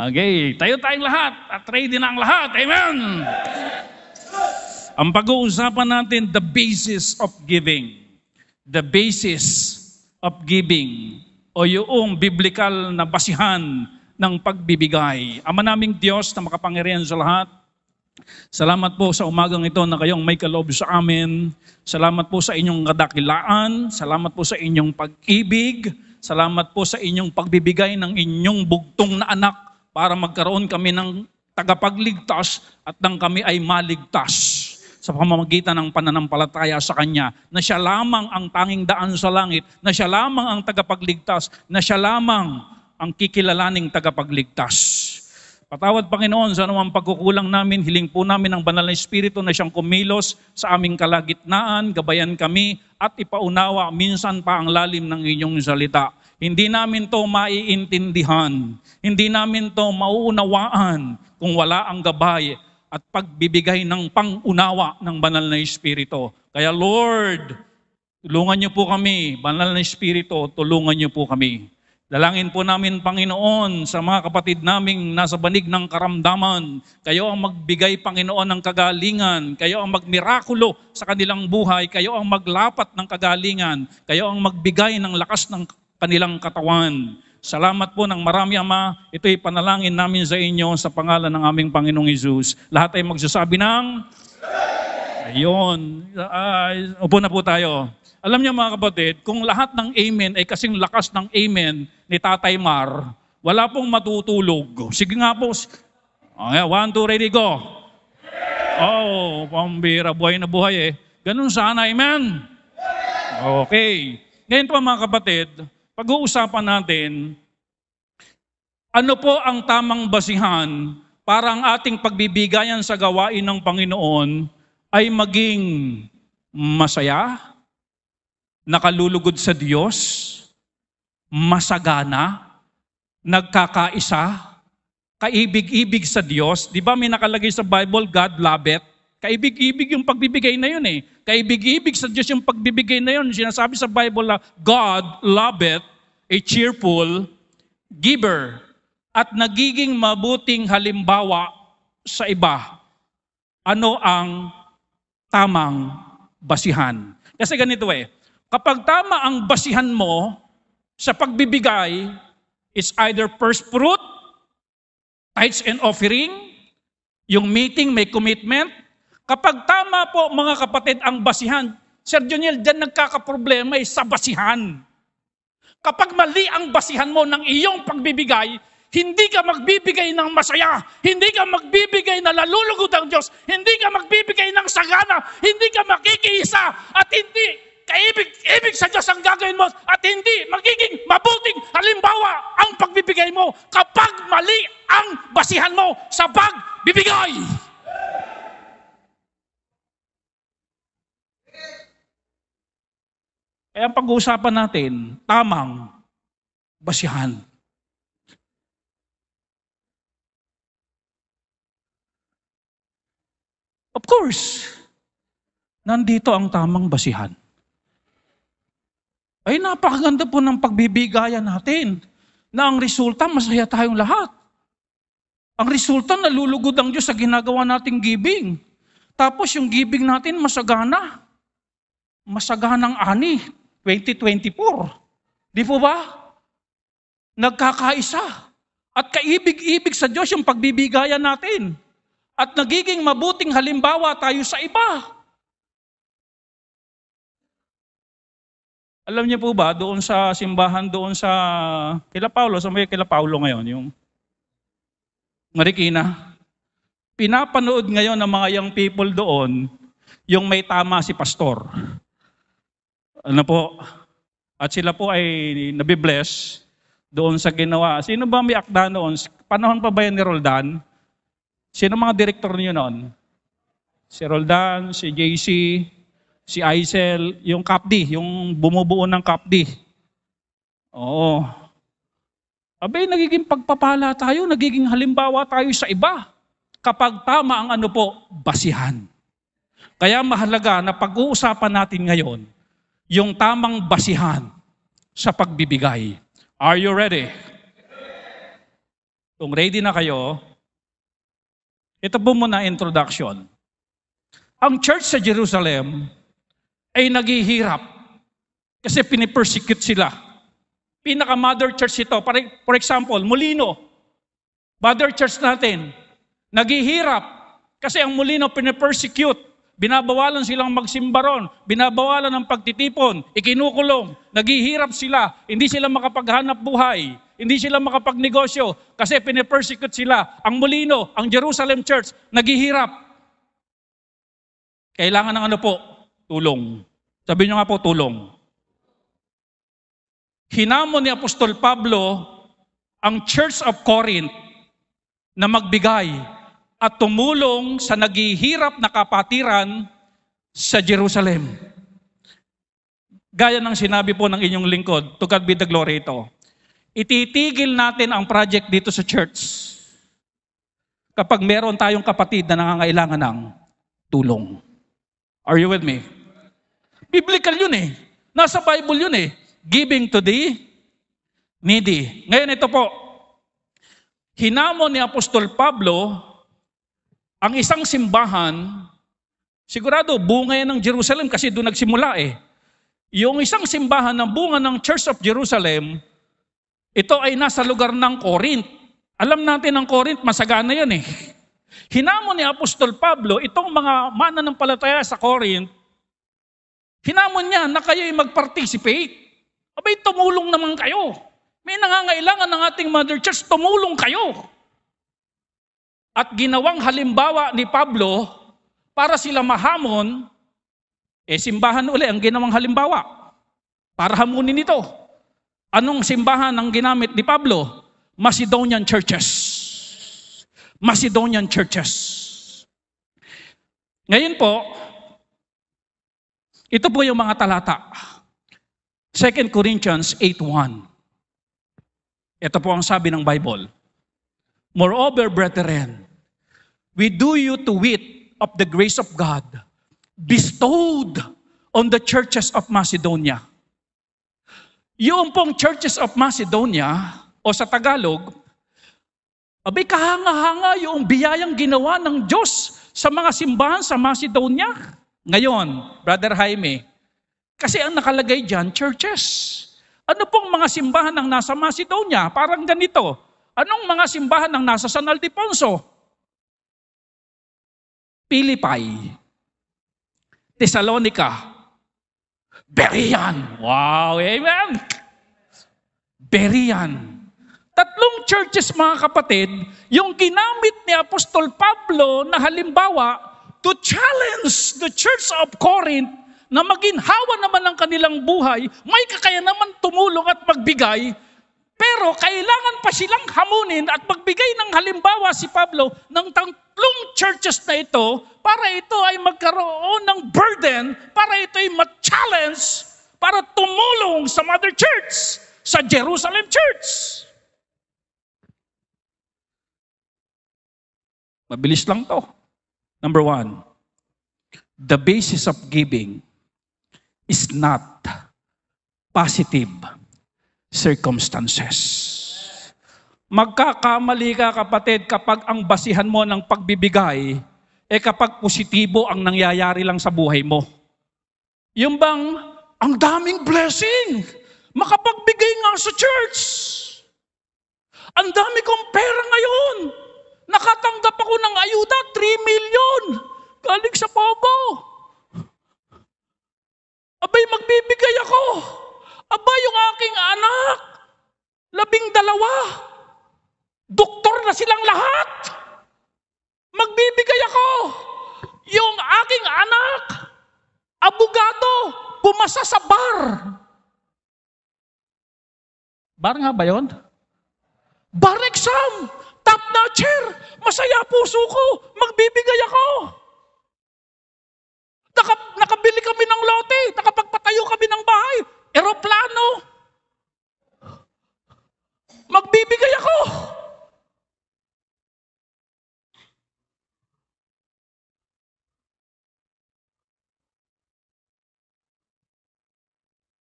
Okay, tayo tayong lahat at ready na ang lahat. Amen! Ang pag-uusapan natin, the basis of giving. The basis of giving o yung biblical na basihan ng pagbibigay. Ama naming Diyos na makapangyarihan sa lahat, salamat po sa umagang ito na kayong may kaloob sa amin. Salamat po sa inyong kadakilaan. Salamat po sa inyong pag-ibig. Salamat po sa inyong pagbibigay ng inyong bugtong na anak para magkaroon kami ng tagapagligtas at nang kami ay maligtas sa pamamagitan ng pananampalataya sa Kanya, na siya lamang ang tanging daan sa langit, na siya lamang ang tagapagligtas, na siya lamang ang kikilalaning tagapagligtas. Patawad, Panginoon, sa anumang pagkukulang namin, hiling po namin ang banal na Espiritu na siyang kumilos sa aming kalagitnaan, gabayan kami at ipaunawa minsan pa ang lalim ng inyong salita. Hindi namin to maiintindihan, hindi namin to mauunawaan kung wala ang gabay at pagbibigay ng pangunawa ng banal na Espiritu. Kaya Lord, tulungan niyo po kami, banal na Espiritu, tulungan niyo po kami. Dalangin po namin, Panginoon, sa mga kapatid naming nasa banig ng karamdaman. Kayo ang magbigay, Panginoon, ng kagalingan. Kayo ang magmirakulo sa kanilang buhay. Kayo ang maglapat ng kagalingan. Kayo ang magbigay ng lakas ng kanilang katawan. Salamat po ng marami, Ama. Ito'y panalangin namin sa inyo sa pangalan ng aming Panginoong Hesus. Lahat ay magsasabi ng ayun. Upo na po tayo. Alam niyo mga kapatid, kung lahat ng amen ay kasing lakas ng amen ni Tatay Mar, wala pong matutulog. Sige nga po. Okay, 1, 2, ready, go. Oh, pambira, buhay na buhay eh. Ganun sana, amen? Okay. Ngayon po mga kapatid, pag-uusapan natin, ano po ang tamang basihan para ang ating pagbibigayan sa gawain ng Panginoon ay maging masaya, nakalulugod sa Diyos, masagana, nagkakaisa, kaibig-ibig sa Diyos. Di ba may nakalagay sa Bible, God loveth? Kaibig-ibig yung pagbibigay na yun eh. Kaibig-ibig sa Diyos yung pagbibigay na yun. Sinasabi sa Bible na God loveth a cheerful giver at nagiging mabuting halimbawa sa iba. Ano ang tamang basihan? Kasi ganito eh, kapag tama ang basihan mo sa pagbibigay, it's either first fruit, tithes and offering, yung meeting may commitment. Kapag tama po mga kapatid ang basihan, Sir Joniel, dyan nagkakaproblema sa basihan. Kapag mali ang basihan mo ng iyong pagbibigay, hindi ka magbibigay ng masaya, hindi ka magbibigay na nalulugod ang Diyos, hindi ka magbibigay ng sagana, hindi ka makikiisa, at hindi kaibig sa Diyos ang gagawin mo, at hindi magiging mabuting halimbawa ang pagbibigay mo kapag mali ang basihan mo sa pagbibigay. Kaya ang pag-uusapan natin, tamang basihan. Of course, nandito ang tamang basihan. Ay napakaganda po ng pagbibigayan natin na ang resulta, masaya tayong lahat. Ang resulta, nalulugod ang Diyos sa ginagawa nating giving. Tapos yung giving natin masagana. Masaganang ani, 2024. Di po ba? Nagkakaisa. At kaibig-ibig sa Diyos yung pagbibigayan natin. At nagiging mabuting halimbawa tayo sa iba. Alam niyo po ba, doon sa simbahan, doon sa kila Paulo, sa may kila Paulo ngayon, yung Marikina, pinapanood ngayon ng mga young people doon, yung may tama si pastor. Ano po? At sila po ay nabibless doon sa ginawa. Sino ba may akda noon? Panahon pa ba yan ni Roldan? Sino mga direktor niyo noon? Si Roldan, si JC, si Aisel, yung CAPD, yung bumubuo ng CAPD. Oo. Abay, nagiging pagpapala tayo, nagiging halimbawa tayo sa iba. Kapag tama ang ano po, basihan. Kaya mahalaga na pag-uusapan natin ngayon, yung tamang basihan sa pagbibigay. Are you ready? Kung ready na kayo, ito po muna introduction. Ang church sa Jerusalem ay naghihirap kasi pinipersecute sila. Pinaka-mother church ito. For example, Molino, mother church natin, naghihirap kasi ang Molino pinipersecute. Binabawalan silang magsimbaron, binabawalan ang pagtitipon, ikinukulong, naghihirap sila, hindi sila makapaghanap buhay, hindi sila makapagnegosyo kasi pinipersecute sila. Ang Molino, ang Jerusalem Church, naghihirap. Kailangan ng ano po? Tulong. Sabi nyo nga po, tulong. Hinamon ni Apostol Pablo ang Church of Corinth na magbigay at tumulong sa naghihirap na kapatiran sa Jerusalem. Gaya ng sinabi po ng inyong lingkod, to God be the glory ito. Ititigil natin ang project dito sa church kapag meron tayong kapatid na nangangailangan ng tulong. Are you with me? Biblical yun eh. Nasa Bible yun eh. Giving to the needy. Ngayon ito po, hinamon ni Apostol Pablo ang isang simbahan, sigurado bunga yan ng Jerusalem kasi doon nagsimula eh. Yung isang simbahan na bunga ng Church of Jerusalem, ito ay nasa lugar ng Corinth. Alam natin ang Corinth, masagana yan eh. Hinamon ni Apostol Pablo, itong mga mananampalataya sa Corinth, hinamon niya na kayo'y mag-participate. Abay, tumulong naman kayo. May nangangailangan ng ating mother church, tumulong kayo. At ginawang halimbawa ni Pablo para sila mahamon, simbahan uli ang ginawang halimbawa para hamunin ito. Anong simbahan ang ginamit ni Pablo? Macedonian churches. Macedonian churches. Ngayon po, ito po yung mga talata. 2 Corinthians 8:1. Ito po ang sabi ng Bible. Moreover, brethren, we do you to wit of the grace of God bestowed on the churches of Macedonia. Yung pong churches of Macedonia, o sa Tagalog, abay kahanga-hanga yung biyayang ginawa ng Diyos sa mga simbahan sa Macedonia. Ngayon, Brother Jaime, kasi ang nakalagay dyan, churches. Ano pong mga simbahan ang nasa Macedonia? Parang ganito. Anong mga simbahan ang nasa San Ildefonso? Philippi, Thessalonica, Berean. Wow, amen. Berean. Tatlong churches, mga kapatid, yung ginamit ni Apostol Pablo na halimbawa to challenge the Church of Corinth na maginhawa naman ang kanilang buhay, may kakaya naman tumulong at magbigay, pero kailangan pa silang hamunin at magbigay ng halimbawa si Pablo ng tatlong churches na ito para ito ay magkaroon ng burden, para ito ay ma-challenge, para tumulong sa mother church, sa Jerusalem church. Mabilis lang to. Number 1, the basis of giving is not positive circumstances. Magkakamali ka, kapatid, kapag ang basihan mo ng pagbibigay kapag positibo ang nangyayari lang sa buhay mo. Yung bang, ang daming blessing, makapagbigay nga sa church. Ang dami kong pera ngayon. Nakatanggap ako ng ayuda, 3 million. Galing sa Pogo. Abay, magbibigay ako. Abay, yung aking anak, 12. Doktor na silang lahat. Magbibigay ako. Yung aking anak, abogado, pumasa sa bar. Bar nga ba yun? Bar exam. Top notcher. Masaya puso ko. Magbibigay ako. Nakabili kami ng lote. Nakapagpatayo kami ng bahay. Eroplano. Magbibigay ako.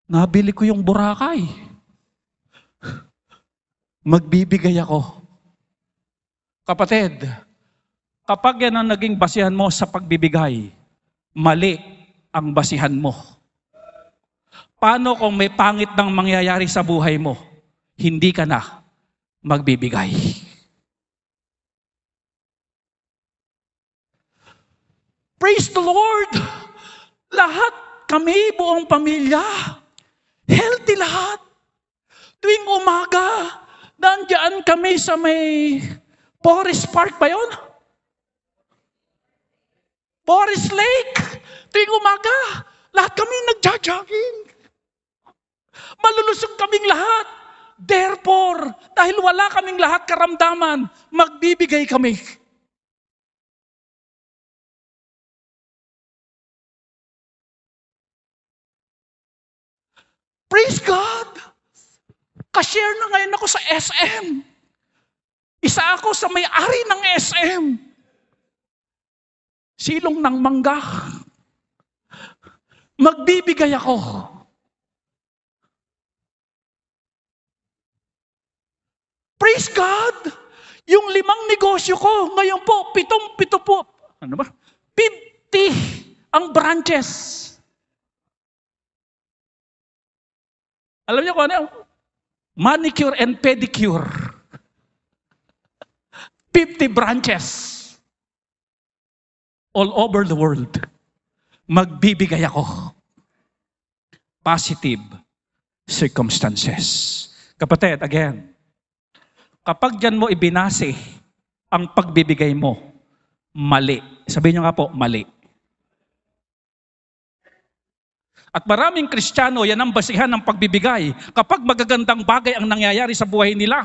Nabili ko yung Boracay. Magbibigay ako. Kapatid, kapag yan ang naging basihan mo sa pagbibigay, mali ang basihan mo. Paano kung may pangit nang mangyayari sa buhay mo? Hindi ka na magbibigay. Praise the Lord! Lahat kami, buong pamilya, healthy lahat. Tuwing umaga, nandiyan kami sa may Forest Park ba yun? Forest Lake. Tuwing umaga, lahat kami nagja-jogging. Malulusog kaming lahat. Therefore, dahil wala kaming lahat karamdaman, magbibigay kami. Praise God! Ka-share na ngayon ako sa SM. Isa ako sa may-ari ng SM. Silong ng mangga. Magbibigay ako. Praise God! Yung 5 negosyo ko, ngayon po, 7 po. Ano ba? 50 ang branches. Alam niyo kung ano? Manicure and pedicure. 50 branches. All over the world. Magbibigay ako. Positive circumstances. Kapatid, again, kapag dyan mo ibinase ang pagbibigay mo, mali. Sabihin nyo nga po, mali. At maraming Kristiyano, yan ang basihan ng pagbibigay. Kapag magagandang bagay ang nangyayari sa buhay nila.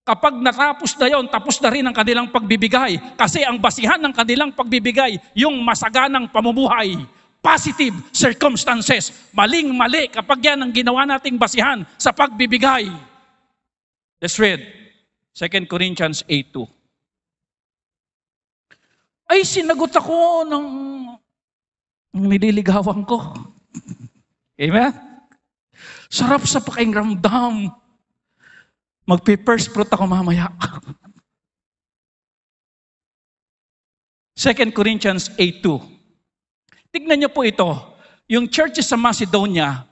Kapag natapos na yon, tapos na rin ang kanilang pagbibigay. Kasi ang basihan ng kanilang pagbibigay, yung masaganang pamumuhay. Positive circumstances. Maling-mali kapag yan ang ginawa nating basihan sa pagbibigay. Let's read 2 Corinthians 8:2. Ay, sinagot ako ng nililigawan ko. Amen? Sarap sa pakiramdam. Magpi-first fruit ako mamaya. 2 Corinthians 8:2. Tignan niyo po ito. Yung churches sa Macedonia,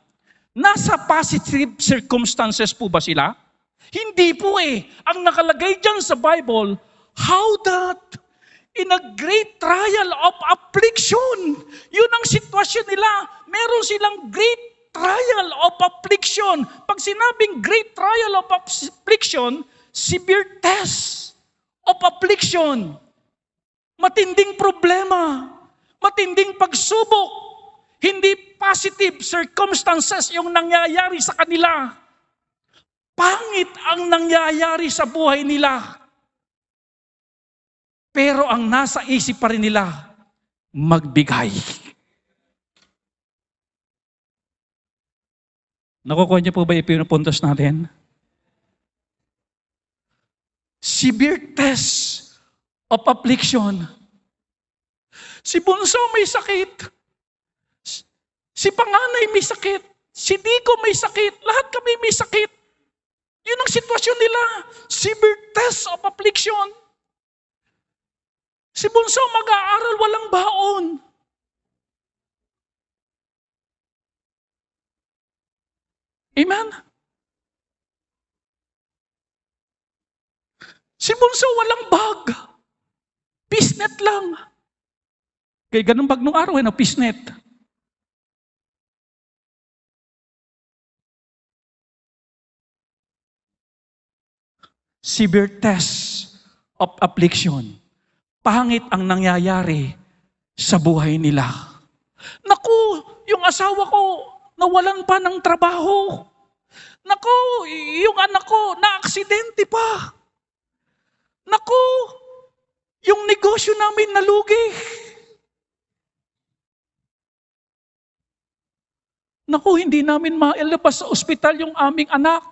nasa positive circumstances po ba sila? Hindi po eh. Ang nakalagay dyan sa Bible, how that in a great trial of affliction. Yun ang sitwasyon nila. Meron silang great trial of affliction. Pag sinabing great trial of affliction, severe test of affliction. Matinding problema. Matinding pagsubok. Hindi positive circumstances yung nangyayari sa kanila. Pangit ang nangyayari sa buhay nila. Pero ang nasa isip pa rin nila, magbigay. Nakukuha niyo po ba yung pinupuntos natin? Severe test of affliction. Si bunso may sakit. Si panganay may sakit. Si Dico may sakit. Lahat kami may sakit. Yun ang sitwasyon nila. Severe test of affliction. Si bunso mag-aaral, walang baon. Amen? Si bunso walang bag. Pisnet lang. Kaya ganun bag nung araw, pisnet. Severe test of affliction. Pangit ang nangyayari sa buhay nila. Naku, yung asawa ko, nawalan pa ng trabaho. Naku, yung anak ko, na-aksidente pa. Naku, yung negosyo namin nalugi. Naku, hindi namin mailabas sa ospital yung aming anak.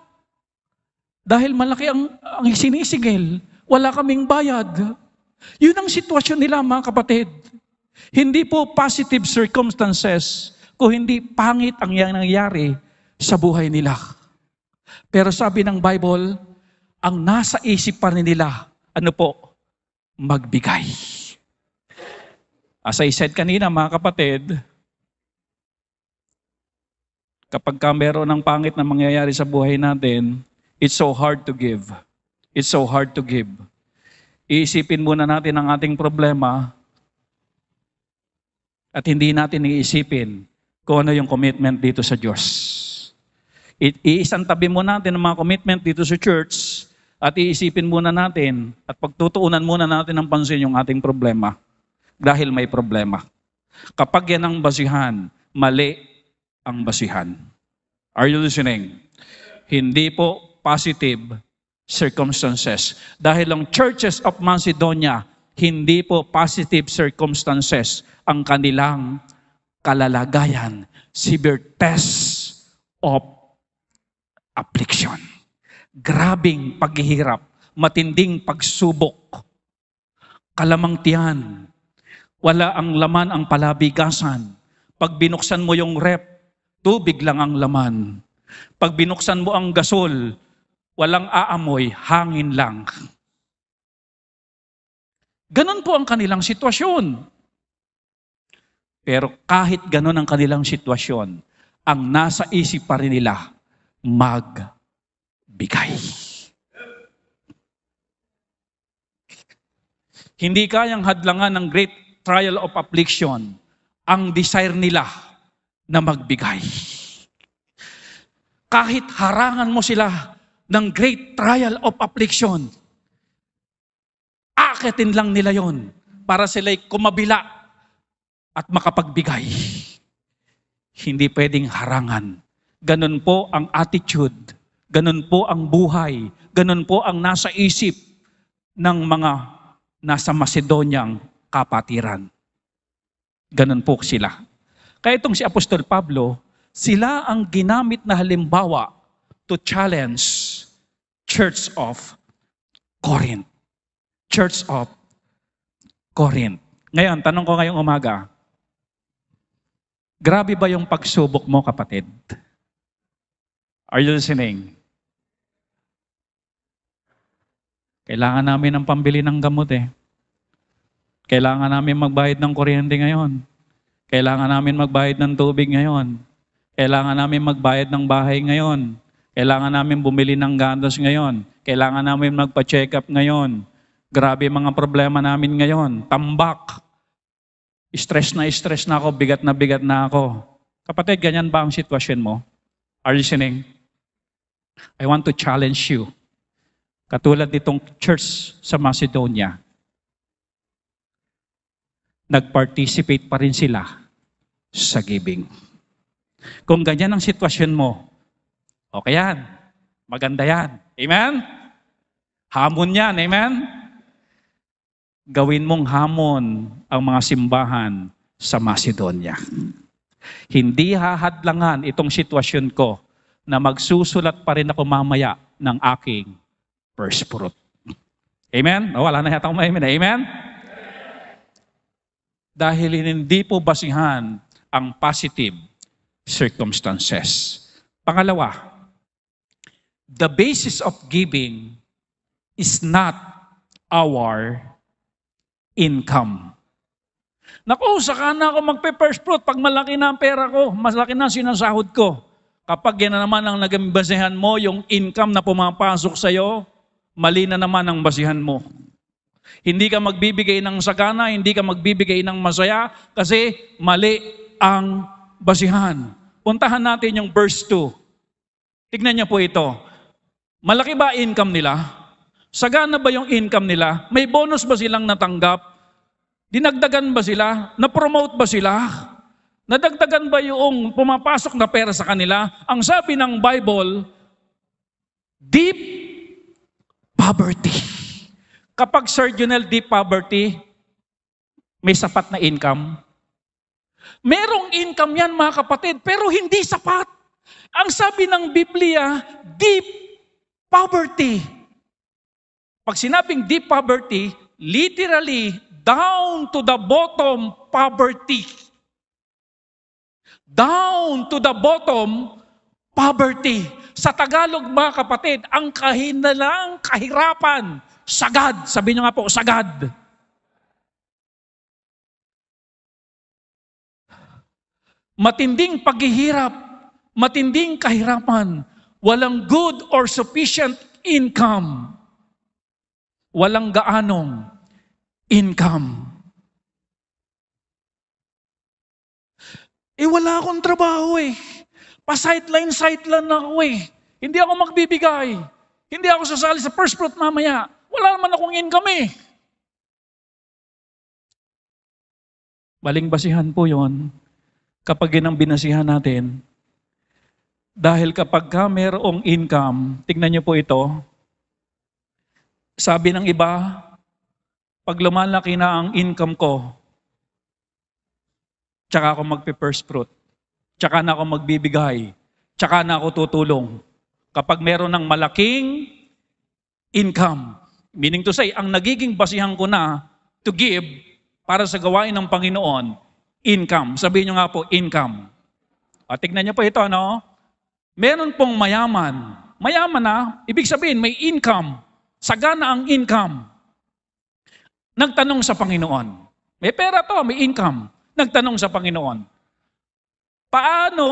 Dahil malaki ang sinisigil, wala kaming bayad. Yun ang sitwasyon nila, mga kapatid. Hindi po positive circumstances, kung hindi pangit ang nangyayari sa buhay nila. Pero sabi ng Bible, ang nasa isip pa rin nila, ano po? Magbigay. As I said kanina, mga kapatid, kapag meron ng pangit na mangyayari sa buhay natin, it's so hard to give. It's so hard to give. Iisipin muna natin ang ating problema at hindi natin iisipin kung ano yung commitment dito sa Diyos. Iisang tabi muna natin ang mga commitment dito sa church at iisipin muna natin at pagtutuunan muna natin ng pansin yung ating problema dahil may problema. Kapag yan ang basihan, mali ang basihan. Are you listening? Hindi po positive circumstances. Dahil ang churches of Macedonia, hindi po positive circumstances ang kanilang kalalagayan. Severe test of affliction. Grabing paghihirap, matinding pagsubok, kalamang tiyan, wala ang laman ang palabigasan. Pag binuksan mo yung rep, tubig lang ang laman. Pag binuksan mo ang gasol, walang aamoy, hangin lang. Ganon po ang kanilang sitwasyon. Pero kahit ganon ang kanilang sitwasyon, ang nasa isip pa rin nila, magbigay. Hindi kayang hadlangan ng great trial of affliction ang desire nila na magbigay. Kahit harangan mo sila ng great trial of affliction, akitin lang nila yon para sila'y kumabila at makapagbigay. Hindi pwedeng harangan. Ganun po ang attitude, ganun po ang buhay, ganun po ang nasa isip ng mga nasa Macedoniang kapatiran. Ganun po sila. Kaya itong si Apostol Pablo, sila ang ginamit na halimbawa to challenge Church of Corinth. Church of Corinth. Ngayon, tanong ko ngayong umaga, grabe ba yung pagsubok mo, kapatid? Are you listening? Kailangan namin ng pambili ng gamot eh. Kailangan namin magbayad ng kuryente ngayon. Kailangan namin magbayad ng tubig ngayon. Kailangan namin magbayad ng bahay ngayon. Kailangan namin bumili ng gatas ngayon. Kailangan namin magpa-check up ngayon. Grabe mga problema namin ngayon. Tambak. Stress na ako, bigat na ako. Kapatid, ganyan ba ang sitwasyon mo? Are you listening? I want to challenge you. Katulad nitong church sa Macedonia, nag-participate pa rin sila sa giving. Kung ganyan ang sitwasyon mo, okay yan. Maganda yan. Amen? Hamon yan. Amen? Gawin mong hamon ang mga simbahan sa Macedonia. Hindi hahadlangan itong sitwasyon ko na magsusulat pa rin ako mamaya ng aking first fruit. Amen? Wala na yata akong amen. Amen? Dahil hindi po basihan ang positive circumstances. Pangalawa, the basis of giving is not our income. Naku, saka na ako magpe-first fruit pag malaki na ang pera ko, malaki na sinasahod ko. Kapag yan na naman ang naging basihan mo, yung income na pumapasok sa'yo, mali na naman ang basihan mo. Hindi ka magbibigay ng sagana, hindi ka magbibigay ng masaya, kasi mali ang basihan. Puntahan natin yung verse 2. Tignan niyo po ito. Malaki ba income nila? Sagana ba yung income nila? May bonus ba silang natanggap? Dinagdagan ba sila? Na-promote ba sila? Nadagdagan ba yung pumapasok na pera sa kanila? Ang sabi ng Bible, deep poverty. Kapag Sir Junel, deep poverty, may sapat na income. Merong income yan mga kapatid, pero hindi sapat. Ang sabi ng Biblia, deep poverty. Pag sinabing deep poverty, literally, down to the bottom poverty. Down to the bottom poverty. Sa Tagalog mga kapatid, ang kahinalang kahirapan Sagad. Sabi niyo nga po, sagad. Matinding paghihirap, matinding kahirapan, walang good or sufficient income, walang gaanong income. Wala akong trabaho Pa-sideline ako Hindi ako magbibigay. Hindi ako sasali sa first fruit mamaya. Wala naman akong income Maling basihan po yon kapag yun ang binasihan natin. Dahil kapag ka mayroong income, tignan niyo po ito, sabi ng iba, pag lumalaki na ang income ko, tsaka ako magpe-first fruit, tsaka na ako magbibigay, tsaka na ako tutulong. Kapag meron ng malaking income, meaning to say, ang nagiging basihan ko na to give para sa gawain ng Panginoon, income. Sabihin nyo nga po, income. Tignan nyo po ito, Meron pong mayaman. Mayaman na, ibig sabihin may income. Sagana ang income. Nagtanong sa Panginoon. May pera to, may income. Nagtanong sa Panginoon. Paano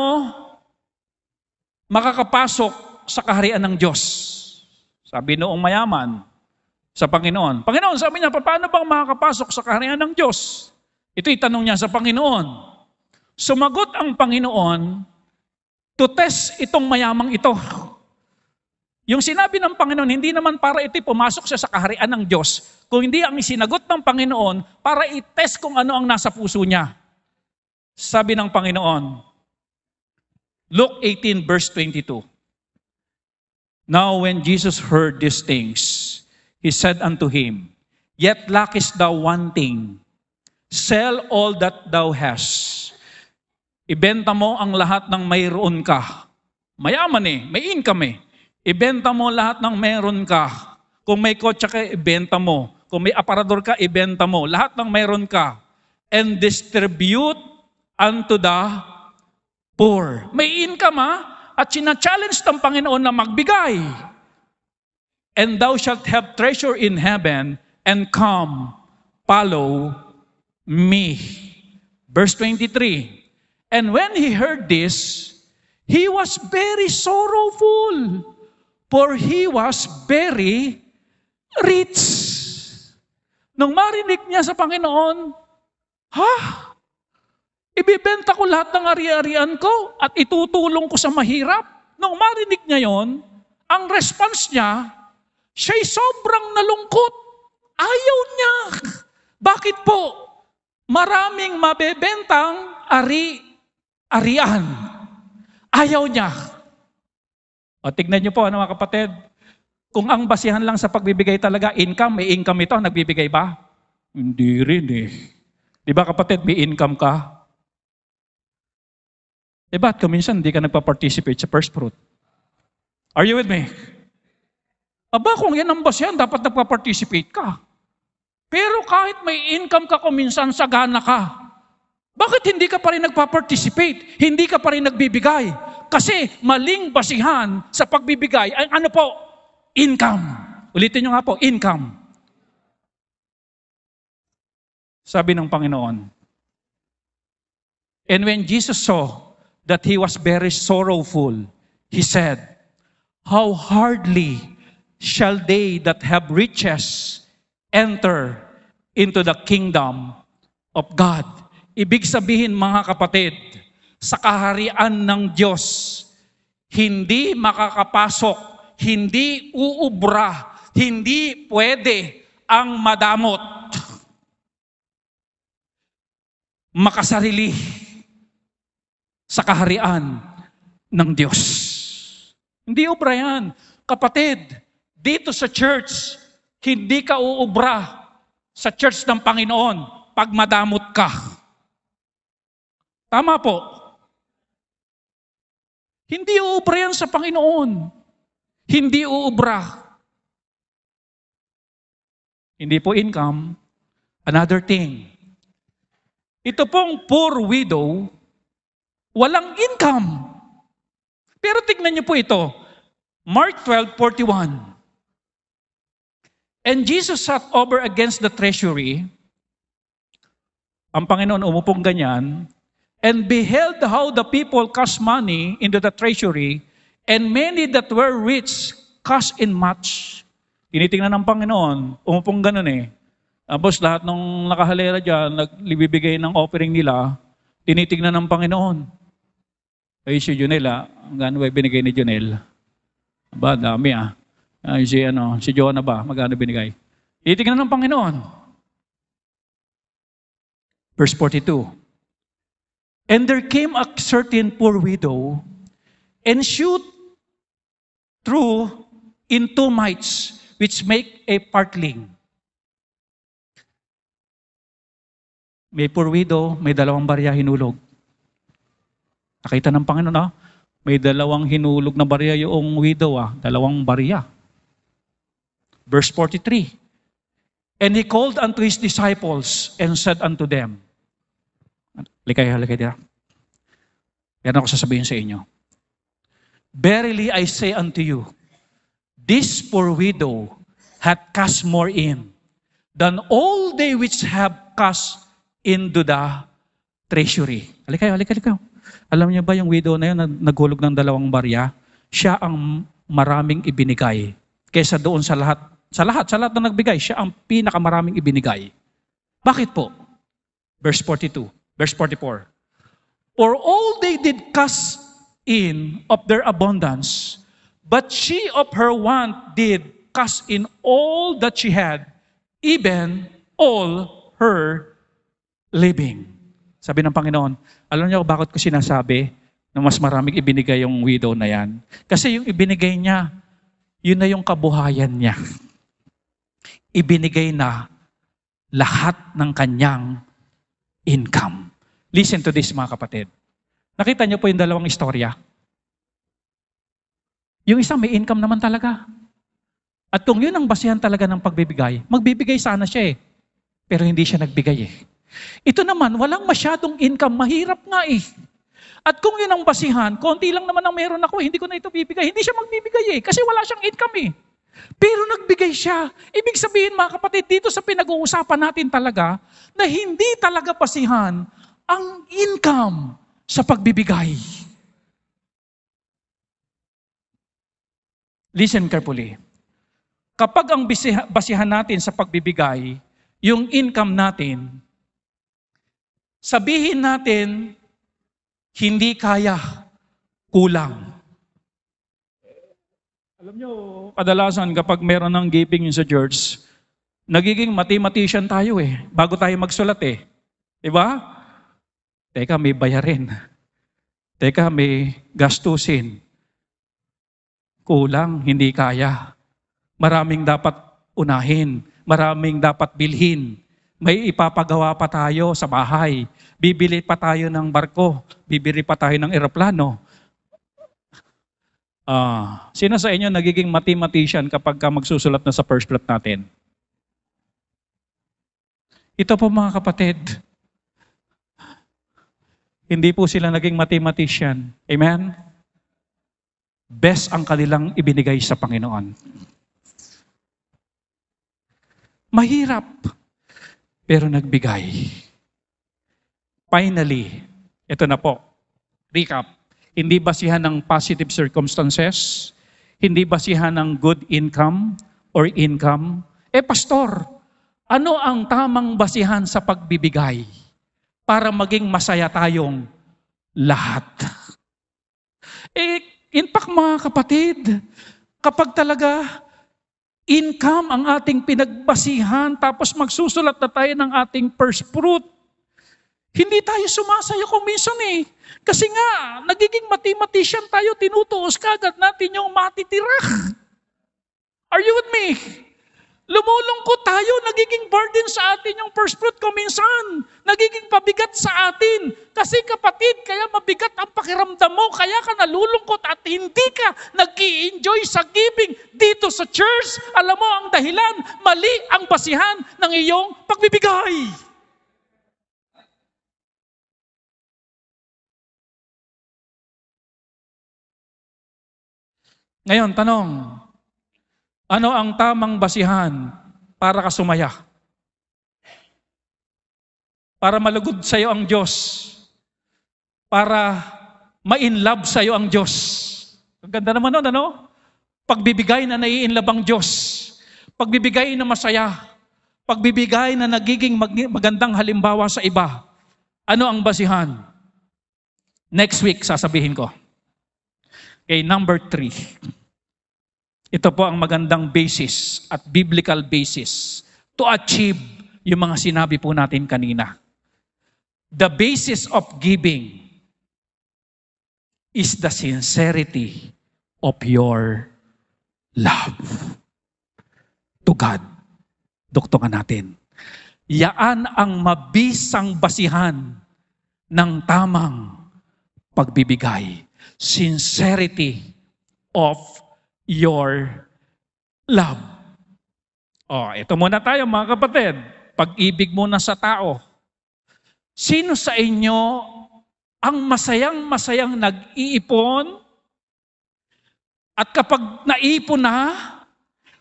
makakapasok sa kaharian ng Diyos? Sabi noong mayaman sa Panginoon. Panginoon, sabi niya, paano bang makakapasok sa kaharian ng Diyos? Ito'y tanong niya sa Panginoon. Sumagot ang Panginoon to test itong mayamang ito. Yung sinabi ng Panginoon, hindi naman para ito'y pumasok siya sa kaharian ng Diyos, kung hindi ang sinagot ng Panginoon para i-test kung ano ang nasa puso niya. Sabi ng Panginoon, Luke 18 verse 22. Now when Jesus heard these things, He said unto him, Yet lackest thou one thing. Sell all that thou hast. Ibenta mo ang lahat ng mayroon ka. Mayaman may income Ibenta mo lahat ng meron ka. Kung may kotse ka, ibenta mo. Kung may aparador ka, ibenta mo. Lahat ng meron ka. And distribute unto the poor. May income at sina-challenge ng Panginoon na magbigay. And thou shalt have treasure in heaven and come, follow me. Verse 23. And when he heard this, he was very sorrowful, for he was very rich. Nung marinig niya sa Panginoon, ibibenta ko lahat ng ari-arian ko at itutulong ko sa mahirap. Nung marinig niya yon, ang response niya, siya'y sobrang nalungkot. Ayaw niya. Bakit po? Maraming mabebentang ari-arian. Ayaw niya. Tignan niyo po, mga kapatid. Kung ang basihan lang sa pagbibigay talaga, income, may income ito, nagbibigay ba? Hindi rin Di ba kapatid, may income ka? Ba't minsan hindi ka nagpa-participate sa first fruit? Are you with me? Kung yan ang basihan, dapat nagpa-participate ka. Pero kahit may income ka kung minsan sagana ka, bakit hindi ka pa rin nagpa-participate? Hindi ka pa rin nagbibigay? Kasi maling basihan sa pagbibigay ay ano po? Income. Ulitin nyo nga po, income. Sabi ng Panginoon. And when Jesus saw that he was very sorrowful, he said, How hardly shall they that have riches enter into the kingdom of God. Ibig sabihin, mga kapatid, sa kaharian ng Diyos, hindi makakapasok, hindi uubra, hindi pwede ang madamot, makasarili sa kaharian ng Diyos. Hindi ubra yan. Kapatid, dito sa church, hindi ka uubra sa church ng Panginoon pag madamot ka. Tama po. Hindi uubra yan sa Panginoon. Hindi uubra. Hindi po income. Another thing. Ito pong poor widow, walang income. Pero tignan niyo po ito. Mark 12:41. And Jesus sat over against the treasury. Ang Panginoon umupong ganyan, and beheld how the people cast money into the treasury, and many that were rich cast in much. Tinitingnan ng Panginoon, umupong ganun eh. Tapos lahat ng nakahalera dyan, nagbibigay ng offering nila, tinitingnan ng Panginoon. Ay si Junel magkano ba binigay ni Junel? Ba, dami Ay si Jonah ba, magkano binigay? Tinitingnan ng Panginoon. Verse 42. And there came a certain poor widow, and shewed through in 2 mites, which make a partling. May poor widow, may 2 barya hinulog. Nakita ng Panginoon, may 2 hinulog na barya yung widow, 2 barya. Verse 43. And he called unto his disciples and said unto them, Likay dito. Yan ako sasabihin sa inyo. Verily I say unto you, this poor widow hath cast more in than all they which have cast into the treasury. Halika kayo. Alam niyo ba yung widow na yun na naghulog ng 2 barya? Siya ang maraming ibinigay. Kesa doon sa lahat na nagbigay, siya ang pinakamaraming ibinigay. Bakit po? Verse 42, verse 44. For all they did cast in of their abundance, but she of her want did cast in all that she had, even all her living. Sabi ng Panginoon, alam niyo bakit ko sinasabi na mas maraming ibinigay yung widow na yan? Kasi yung ibinigay niya, yun na yung kabuhayan niya. Ibinigay na lahat ng kanyang income. Listen to this mga kapatid. Nakita niyo po yung 2 istorya? Yung isa may income naman talaga. At kung yun ang basihan talaga ng pagbibigay, magbibigay sana siya pero hindi siya nagbigay Ito naman, walang masyadong income, mahirap nga At kung yun ang basihan, konti lang naman ang meron ako, hindi ko na ito bibigay. Hindi siya magbibigay kasi wala siyang income Pero nagbigay siya. Ibig sabihin mga kapatid, dito sa pinag-uusapan natin talaga, na hindi talaga basihan ang income sa pagbibigay. Listen carefully. Kapag ang basihan natin sa pagbibigay, yung income natin, sabihin natin, hindi kaya, kulang. Alam nyo, kadalasan kapag meron ng giving sa church, nagiging mathematician tayo bago tayo magsulat Diba? Teka, may bayarin. Teka, may gastusin. Kulang, hindi kaya. Maraming dapat unahin. Maraming dapat bilhin. May ipapagawa pa tayo sa bahay. Bibili pa tayo ng barko. Bibili pa tayo ng eroplano. Sino sa inyo nagiging mathematician kapag magsusulat na sa first plot natin? Ito po mga kapatid. Hindi po sila naging mathematician. Amen? Best ang kanilang ibinigay sa Panginoon. Mahirap, pero nagbigay. Finally, ito na po. Recap. Hindi basihan ng positive circumstances, hindi basihan ng good income or income. Pastor, ano ang tamang basihan sa pagbibigay para maging masaya tayong lahat? In fact, mga kapatid, kapag talaga income ang ating pinagbasihan, tapos magsusulat na tayo ng ating first fruit, hindi tayo sumasaya kung minsan Kasi nga, nagiging mathematician tayo, tinutuos kagad natin yung matitira. Are you with me? Lumulungkot tayo, nagiging burden sa atin yung first fruit kung minsan. Nagiging pabigat sa atin. Kasi kapatid, kaya mabigat ang pakiramdam mo, kaya ka nalulungkot at hindi ka nag-i-enjoy sa giving dito sa church. Alam mo ang dahilan, mali ang basihan ng iyong pagbibigay. Ngayon, tanong, ano ang tamang basihan para ka sumaya. Para malugod sa'yo ang Diyos. Para ma-inlove sa'yo ang Diyos. Ang ganda naman nun, ano? Pagbibigay na nai-inlove ang Diyos. Pagbibigay na masaya. Pagbibigay na nagiging magandang halimbawa sa iba. Ano ang basihan? Next week, sasabihin ko. Okay, number 3. Ito po ang magandang basis at biblical basis to achieve yung mga sinabi po natin kanina. The basis of giving is the sincerity of your love to God. Duktungan natin. Yaan ang mabisang basihan ng tamang pagbibigay. Sincerity of your love. Ito muna tayo mga kapatid. Pag-ibig muna sa tao. Sino sa inyo ang masayang-masayang nag-iipon at kapag naipon na,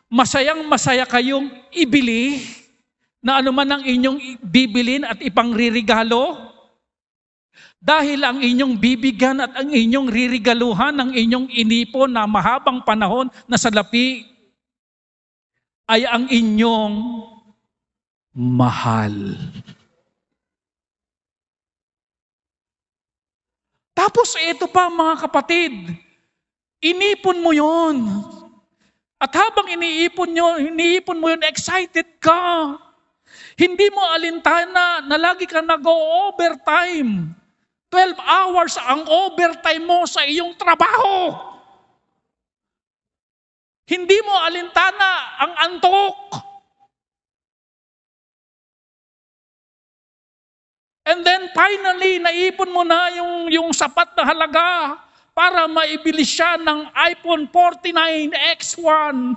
masayang-masaya kayong ibili na anuman ang inyong bibilin at ipangririgalo? Dahil ang inyong bibigyan at ang inyong ririgaluhan, ang inyong inipon na mahabang panahon na salapi ay ang inyong mahal. Tapos ito pa mga kapatid, inipon mo yon. At habang iniipon mo yun, excited ka. Hindi mo alintana na lagi ka nag-o-overtime. 12 hours ang overtime mo sa iyong trabaho. Hindi mo alintana ang antok. And then finally, naipon mo na yung sapat na halaga para maibili siya ng iPhone 49X1.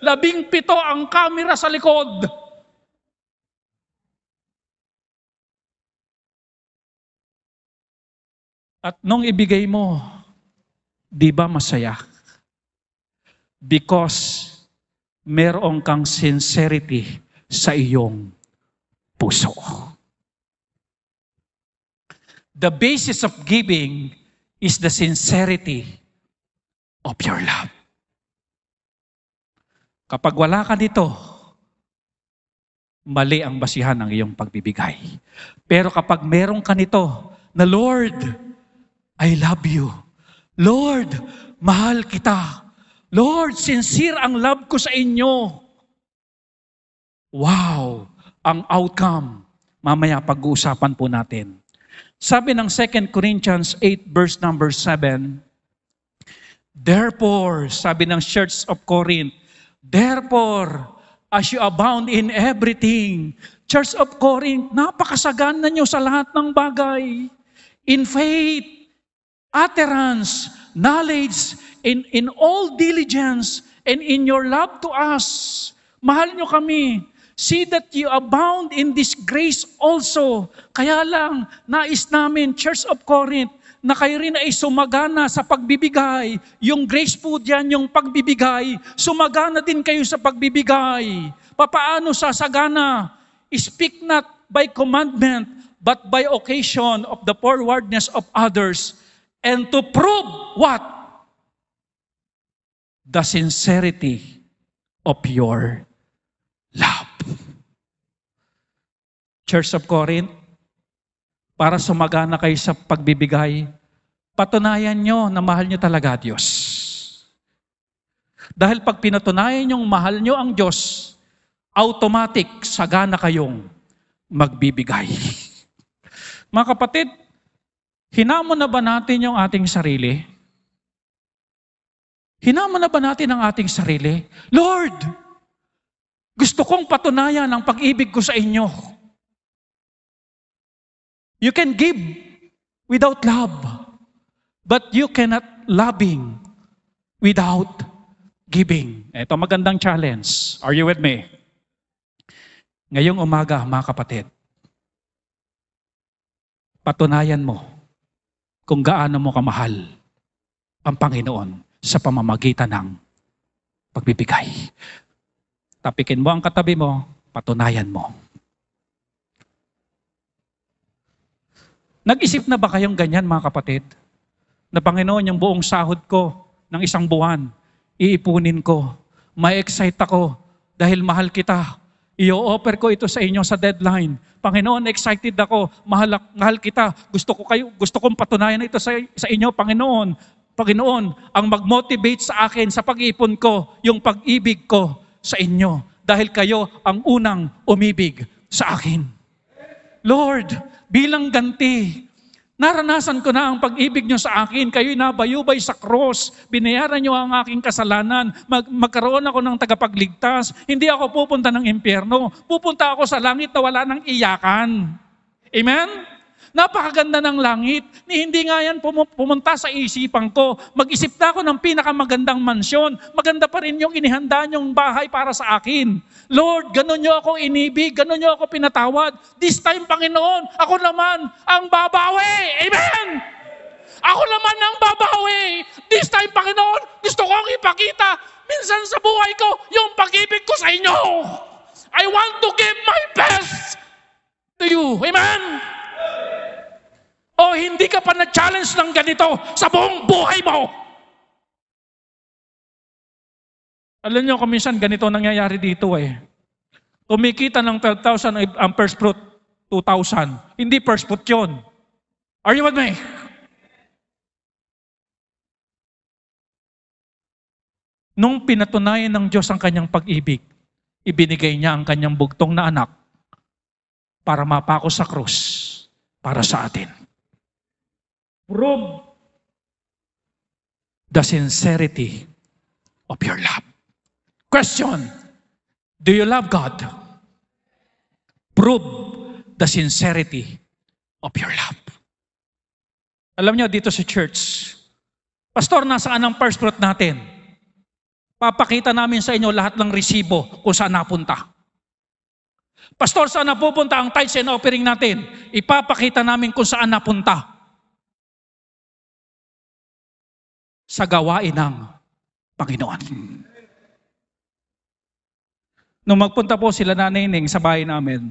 17 ang camera sa likod. At nung ibigay mo, di ba masaya? Because meron kang sincerity sa iyong puso. The basis of giving is the sincerity of your love. Kapag wala ka dito, mali ang basihan ng iyong pagbibigay. Pero kapag meron ka nito, na Lord, I love you. Lord, mahal kita. Lord, sincere ang love ko sa inyo. Wow, ang outcome. Mamaya pag-uusapan po natin. Sabi ng 2 Corinthians 8 verse number 7, therefore, sabi ng Church of Corinth, therefore, as you abound in everything, Church of Corinth, napakasagana nyo sa lahat ng bagay. In faith, utterance, knowledge, in all diligence, and in your love to us. Mahal nyo kami. See that you abound in this grace also. Kaya lang, nais namin, Church of Corinth, na kayo rin ay sumagana sa pagbibigay. Yung grace po diyan, yung pagbibigay, sumagana din kayo sa pagbibigay. Papaano sasagana? Speak not by commandment, but by occasion of the forwardness of others. And to prove what? The sincerity of your love. Church of Corinth, para sumagana kayo sa pagbibigay, patunayan nyo na mahal nyo talaga Diyos. Dahil pag pinatunayan nyong mahal nyo ang Diyos, automatic sagana kayong magbibigay. Mga kapatid, hinamon na ba natin yung ating sarili? Hinamon na ba natin ang ating sarili? Lord, gusto kong patunayan ang pag-ibig ko sa inyo. You can give without love, but you cannot loving without giving. Ito magandang challenge. Are you with me? Ngayong umaga, mga kapatid, patunayan mo kung gaano mo kamahal ang Panginoon sa pamamagitan ng pagbibigay. Tapikin mo ang katabi mo, patunayan mo. Nag-isip na ba kayong ganyan, mga kapatid? Na Panginoon, yung buong sahod ko ng isang buwan, iipunin ko. Ma-excite ako dahil mahal kita. I-offer ko ito sa inyo sa deadline. Panginoon, excited ako. Mahal kita. Gusto kong patunayan ito sa inyo, Panginoon. Panginoon, ang mag-motivate sa akin sa pag-ipon ko, yung pag-ibig ko sa inyo. Dahil kayo ang unang umibig sa akin. Lord, bilang ganti, naranasan ko na ang pag-ibig nyo sa akin. Kayo'y nabayubay sa cross. Binayaran nyo ang aking kasalanan. Magkaroon ako ng tagapagligtas. Hindi ako pupunta ng impyerno. Pupunta ako sa langit na wala ng iyakan. Amen? Napakaganda ng langit. Hindi nga yan pumunta sa isipan ko. Mag-isip na ako ng pinakamagandang mansyon. Maganda pa rin yung inihanda nyong bahay para sa akin. Lord, ganun nyo ako inibig. Ganun nyo ako pinatawad. This time, Panginoon, ako naman ang babawi. Amen! Ako naman ang babawi. This time, Panginoon, gusto kong ipakita minsan sa buhay ko yung pag-ibig ko sa inyo. I want to give my best to you. Amen? O hindi ka pa na-challenge ng ganito sa buong buhay mo. Alam niyo, kuminsan ganito nangyayari dito eh. Kumikita ng 12,000 ang first fruit, 2,000. Hindi first fruit yun. Are you with me? Nung pinatunayan ng Diyos ang kanyang pag-ibig, ibinigay niya ang kanyang bugtong na anak para mapako sa krus para sa atin. Prove the sincerity of your love. Question, do you love God? Prove the sincerity of your love. Alam niyo, dito sa church, Pastor, nasaan ang first fruit natin? Papakita namin sa inyo lahat ng resibo kung saan napunta. Pastor, saan napupunta ang tithes and offering natin? Ipapakita namin kung saan napunta. Sa gawain ng Panginoon. Nung magpunta po sila Nanay Ning sa bahay namin,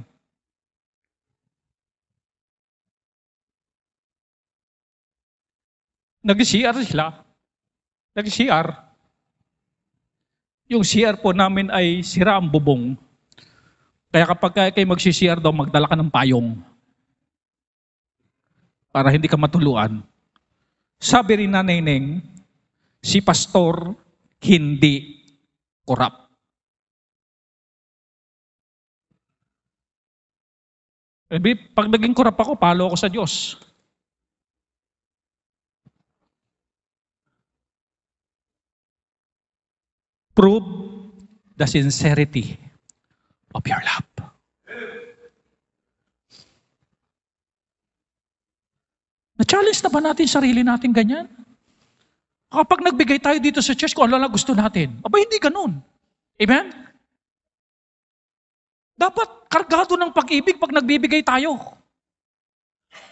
nag-CR sila. Nag-CR. Yung CR po namin ay sira ang bubong. Kaya kapag kayo mag-CR daw, magdala ka ng payong. Para hindi ka matuluan. Sabi rin Nanay Ning, si pastor hindi korap. Pag naging korap ako, palo ako sa Diyos. Prove the sincerity of your love. Na-challenge na ba natin sarili natin ganyan? Kapag nagbigay tayo dito sa church, kung ano lang gusto natin. Aba, hindi ganun. Amen? Dapat kargado ng pag-ibig pag nagbibigay tayo.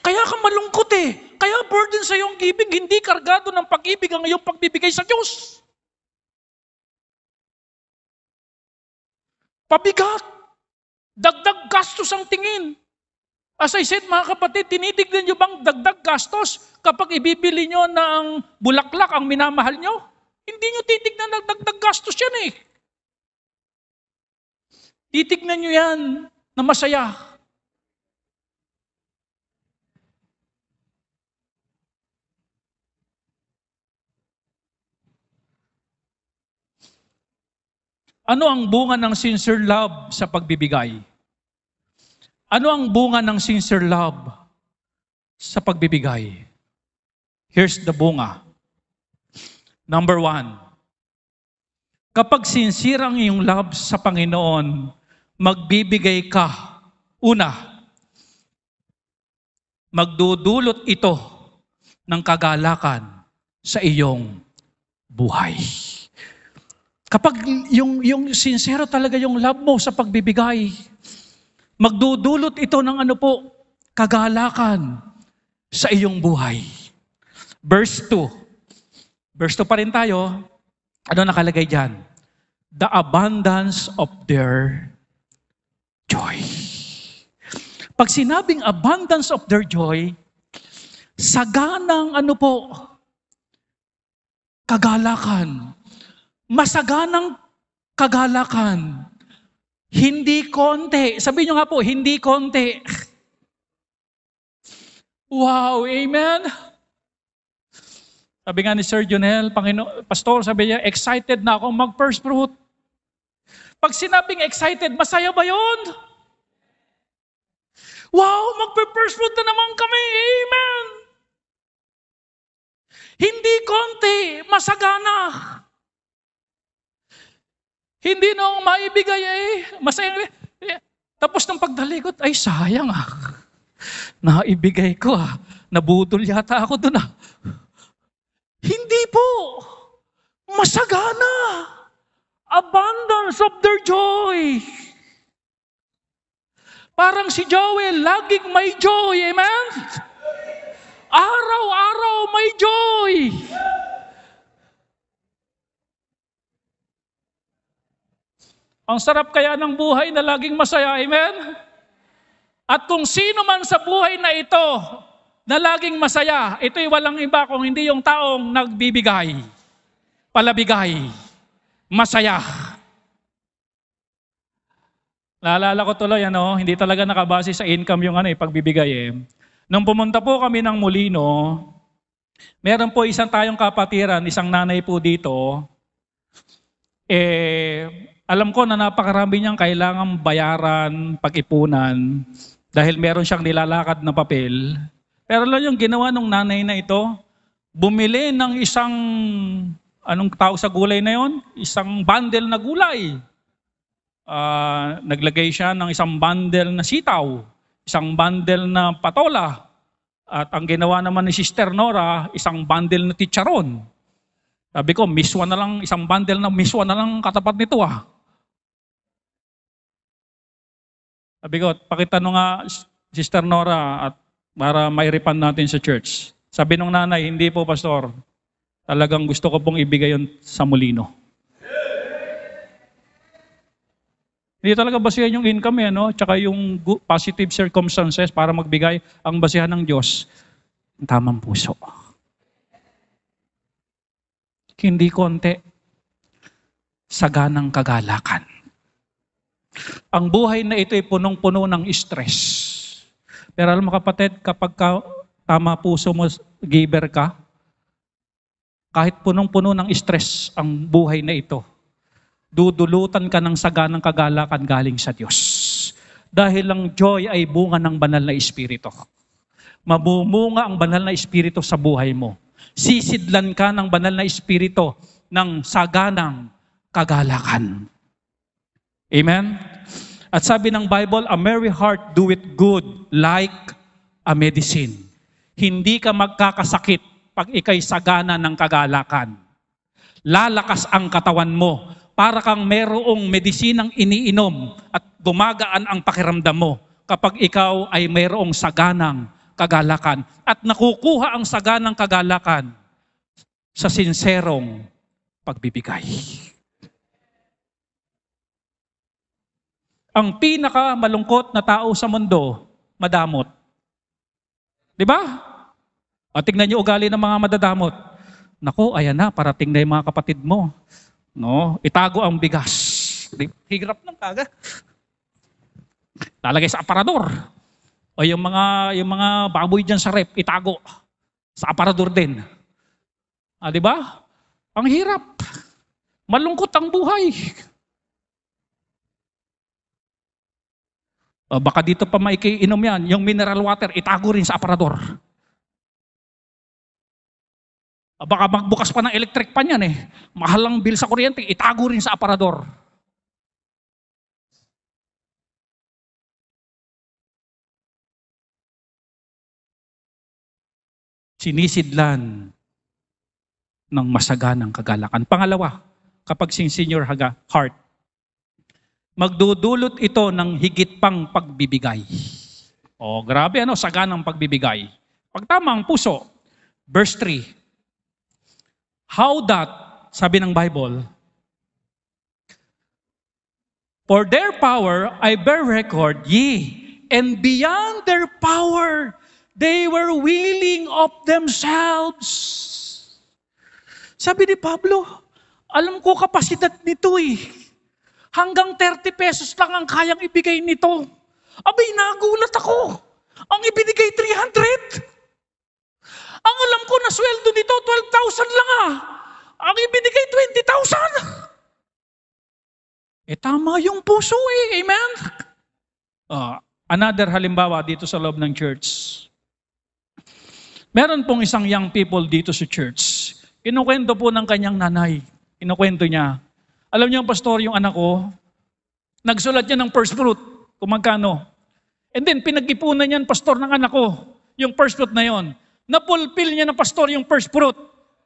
Kaya ka malungkot eh. Kaya burden sa iyong giving, hindi kargado ng pag-ibig ang iyong pagbibigay sa Diyos. Pabigat. Dagdag gastos ang tingin. As I said, mga kapatid, tinitignan nyo bang dagdag gastos kapag ibibili nyo ng bulaklak ang minamahal nyo? Hindi nyo titignan na dagdag gastos yan eh. Titignan nyo yan na masaya. Ano ang bunga ng sincere love sa pagbibigay? Ano ang bunga ng sincere love sa pagbibigay? Here's the bunga. Number 1, kapag sincere ang iyong love sa Panginoon, magbibigay ka. Una, magdudulot ito ng kagalakan sa iyong buhay. Kapag yung sincere talaga yung love mo sa pagbibigay, magdudulot ito ng kagalakan sa iyong buhay. Verse 2. Verse 2 pa rin tayo. Ano nakalagay dyan? the abundance of their joy. Pag sinabing abundance of their joy, saganang kagalakan. Masaganang kagalakan. Hindi konti. Sabihin nyo nga po, hindi konti. Wow, amen? Sabi nga ni Sir Jonel, Pastor, sabi niya, excited na ako mag-first fruit. Pag sinabing excited, masaya ba yun? Wow, mag-first fruit na naman kami. Amen. Hindi konti, masagana. Hindi nung maibigay masaya. Tapos ng pagdalikot, ay sayang naibigay ko Nabudol yata ako dun Hindi po. Masagana. Abundance of their joy. Parang si Joel, laging may joy. Amen? Araw-araw may joy. Ang sarap kaya ng buhay na laging masaya. Amen? At kung sino man sa buhay na ito na laging masaya, ito'y walang iba kung hindi yung taong nagbibigay, palabigay, masaya. Naalala ko tuloy, hindi talaga nakabase sa income yung pagbibigay Nung pumunta po kami ng Molino, meron po isang tayong kapatiran, isang nanay po dito, alam ko na napakarami niyang kailangang bayaran, pag-ipunan, dahil meron siyang nilalakad na papel. Pero alam yung ginawa ng nanay na ito, bumili ng isang, anong tawag sa gulay na yon? Isang bundle na gulay. Naglagay siya ng isang bundle na sitaw, isang bundle na patola, at ang ginawa naman ni Sister Nora, isang bundle na chicharon. Sabi ko, miswa na lang, isang bundle na miswa na lang katapat nito Sabi ko, pakitanong nga, Sister Nora, at para mairipan natin sa church. Sabi nung nanay, hindi po, Pastor. Talagang gusto ko pong ibigay yun sa Molino. Hindi talaga basihan yung income tsaka yung positive circumstances para magbigay. Ang basihan ng Diyos, ang tamang puso. Hindi konti, saganang kagalakan. Ang buhay na ito ay punong-puno ng stress. Pero alam mo kapatid, kapag tama puso mo, giver ka, kahit punong-puno ng stress ang buhay na ito, dudulutan ka ng saganang kagalakan galing sa Diyos. Dahil ang joy ay bunga ng banal na Espiritu. Mabumunga ang banal na Espiritu sa buhay mo. Sisidlan ka ng banal na Espiritu ng saganang kagalakan. Amen? At sabi ng Bible, a merry heart doeth good like a medicine. Hindi ka magkakasakit pag ikay sagana ng kagalakan. Lalakas ang katawan mo para kang merong medisinang iniinom at gumagaan ang pakiramdam mo kapag ikaw ay mayroong saganang kagalakan. At nakukuha ang saganang kagalakan sa sinserong pagbibigay. Ang pinaka malungkot na tao sa mundo, madamot. Di ba? At tingnan niyo ugali ng mga madadamot. Naku, ayan na, parating na yung mga kapatid mo. Itago ang bigas. Higirap ng kaga. Lalagay sa aparador. O yung mga baboy dyan sa rep, itago. Sa aparador din. Di ba? Ang hirap. Malungkot ang buhay. Baka dito pa maikiinom yan. Yung mineral water, itago rin sa aparador. Baka magbukas pa ng electric pan yan Mahal ang bill sa kuryente, itago rin sa aparador. Sinisidlan ng masaganang kagalakan. Pangalawa, kapag senior heart, magdudulot ito ng higit pang pagbibigay. Grabe saganang pagbibigay. Pag tama ang puso, verse 3, how that, sabi ng Bible, For their power I bear record, and beyond their power, they were willing of themselves. Sabi ni Pablo, alam ko kapasidad nito eh. Hanggang 30 pesos lang ang kayang ibigay nito. Abay, nagulat ako. Ang ibinigay 300. Ang alam ko na sweldo nito, 12,000 lang ah. Ang ibinigay 20,000. Tama yung puso eh. Amen? Another halimbawa dito sa loob ng church. Meron pong isang young people dito sa church. Kinukwento po ng kanyang nanay. Kinukwento niya. Alam niyo, pastor, yung anak ko, nagsulat niya ng first fruit, kung magkano. And then, pinag-ipunan niyan, pastor, ng anak ko, yung first fruit na yon. Napulpil niya ng pastor yung first fruit.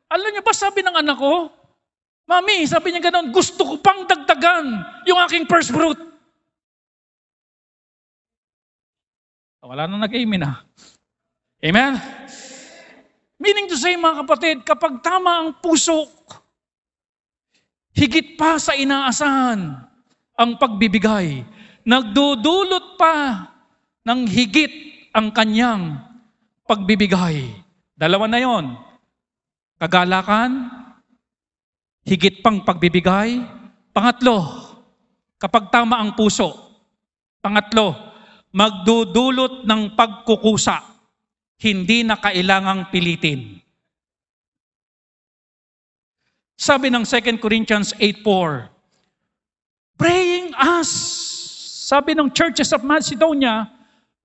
Alam niyo ba, sabi ng anak ko, Mami, sabi niya gano'n, gusto ko pang dagdagan yung aking first fruit. Wala na nag-amen ha. Amen? Meaning to say, mga kapatid, kapag tama ang puso, higit pa sa inaasahan ang pagbibigay, nagdudulot pa ng higit ang kanyang pagbibigay. Dalawa na yon. Kagalakan, higit pang pagbibigay. Pangatlo, kapag tama ang puso. Pangatlo, magdudulot ng pagkukusa. Hindi na kailangang pilitin. Sabi ng 2 Corinthians 8:4, praying us, sabi ng churches of Macedonia,